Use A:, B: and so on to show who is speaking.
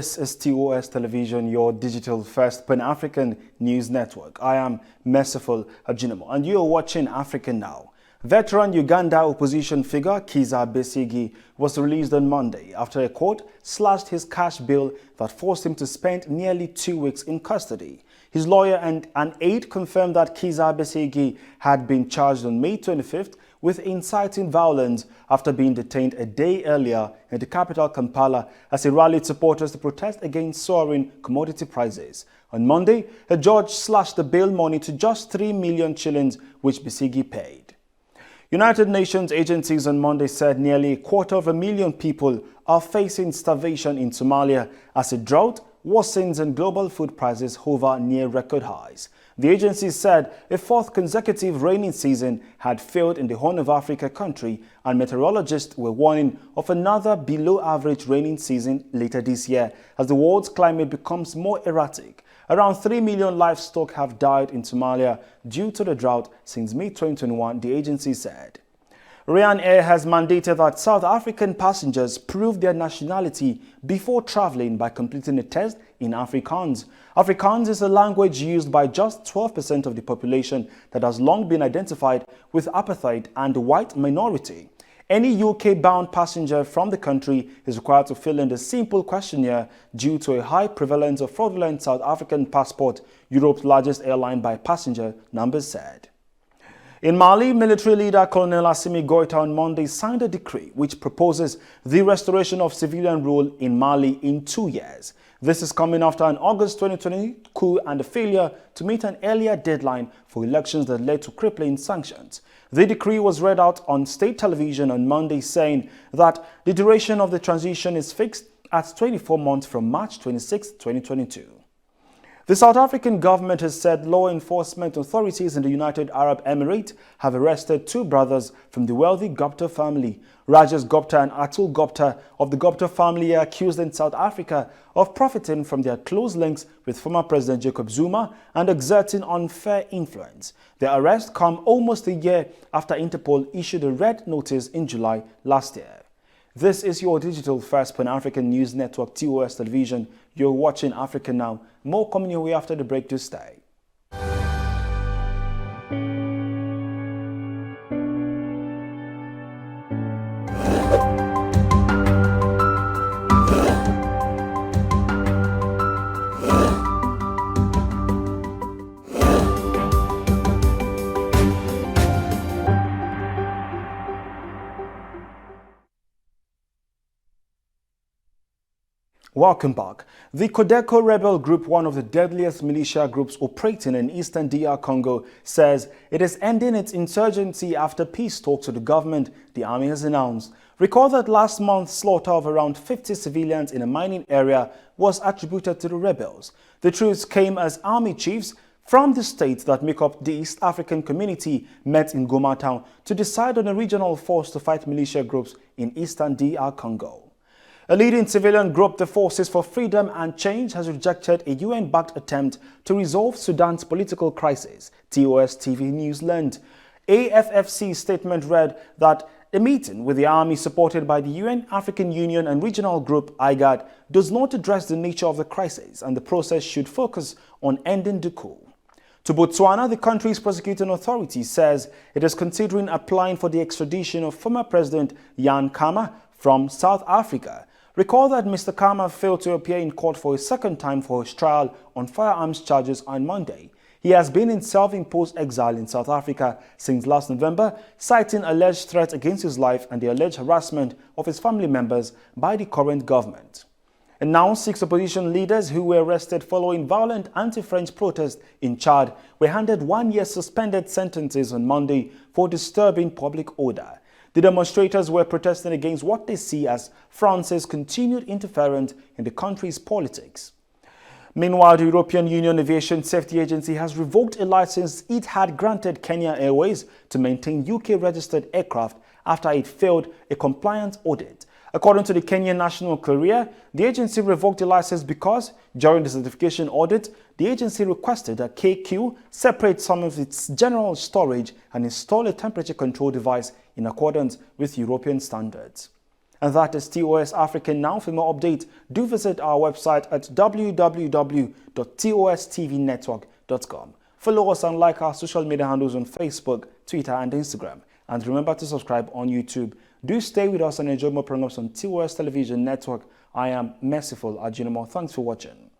A: This is TOS Television, your digital-first Pan-African news network. I am Merciful Ajinamo, and you are watching Africa Now. Veteran Uganda opposition figure Kizza Besigye was released on Monday after a court slashed his cash bail that forced him to spend nearly 2 weeks in custody. His lawyer and an aide confirmed that Kizza Besigye had been charged on May 25th with inciting violence after being detained a day earlier in the capital Kampala as he rallied supporters to protest against soaring commodity prices. On Monday, a judge slashed the bail money to just 3 million shillings, which Besigye paid. United Nations agencies on Monday said nearly 250,000 people are facing starvation in Somalia as a drought worsens and global food prices hover near record highs. The agency said a fourth consecutive rainy season had failed in the Horn of Africa country, and meteorologists were warning of another below-average raining season later this year as the world's climate becomes more erratic. Around 3 million livestock have died in Somalia due to the drought since May 2021, the agency said. Ryanair has mandated that South African passengers prove their nationality before traveling by completing a test in Afrikaans. Afrikaans is a language used by just 12% of the population that has long been identified with apartheid and the white minority. Any UK-bound passenger from the country is required to fill in the simple questionnaire due to a high prevalence of fraudulent South African passport, Europe's largest airline by passenger numbers said. In Mali, military leader Colonel Assimi Goïta on Monday signed a decree which proposes the restoration of civilian rule in Mali in 2 years. This is coming after an August 2020 coup and a failure to meet an earlier deadline for elections that led to crippling sanctions. The decree was read out on state television on Monday, saying that the duration of the transition is fixed at 24 months from March 26, 2022. The South African government has said law enforcement authorities in the United Arab Emirates have arrested 2 brothers from the wealthy Gupta family. Rajesh Gupta and Atul Gupta of the Gupta family are accused in South Africa of profiting from their close links with former President Jacob Zuma and exerting unfair influence. Their arrest comes almost a year after Interpol issued a red notice in July last year. This is your digital-first Pan-African news network, TOS Television. You're watching Africa Now. More coming your way after the break. To stay. Welcome back. The Codeco rebel group, one of the deadliest militia groups operating in eastern DR Congo, says it is ending its insurgency after peace talks with the government, the army has announced. Recall that last month's slaughter of around 50 civilians in a mining area was attributed to the rebels. The truce came as army chiefs from the states that make up the East African community met in Goma town to decide on a regional force to fight militia groups in eastern DR Congo. A leading civilian group, the Forces for Freedom and Change, has rejected a UN-backed attempt to resolve Sudan's political crisis, TOS TV News learned. AFFC's statement read that a meeting with the army supported by the UN, African Union and regional group IGAD does not address the nature of the crisis, and the process should focus on ending the coup. To Botswana, the country's prosecuting authority says it is considering applying for the extradition of former President Jan Khama from South Africa. Recall that Mr. Khama failed to appear in court for a second time for his trial on firearms charges on Monday. He has been in self-imposed exile in South Africa since last November, citing alleged threats against his life and the alleged harassment of his family members by the current government. And now 6 opposition leaders who were arrested following violent anti-French protests in Chad were handed 1-year suspended sentences on Monday for disturbing public order. The demonstrators were protesting against what they see as France's continued interference in the country's politics. Meanwhile, the European Union Aviation Safety Agency has revoked a license it had granted Kenya Airways to maintain UK-registered aircraft after it failed a compliance audit. According to the Kenyan National Courier, the agency revoked the license because, during the certification audit, the agency requested that KQ separate some of its general storage and install a temperature control device in accordance with European standards. And that is TOS African Now. For more updates, do visit our website at www.tostvnetwork.com. Follow us and like our social media handles on Facebook, Twitter and Instagram. And remember to subscribe on YouTube. Do stay with us and enjoy more programs on TOS Television Network. I am Merciful Ajinomo. Thanks for watching.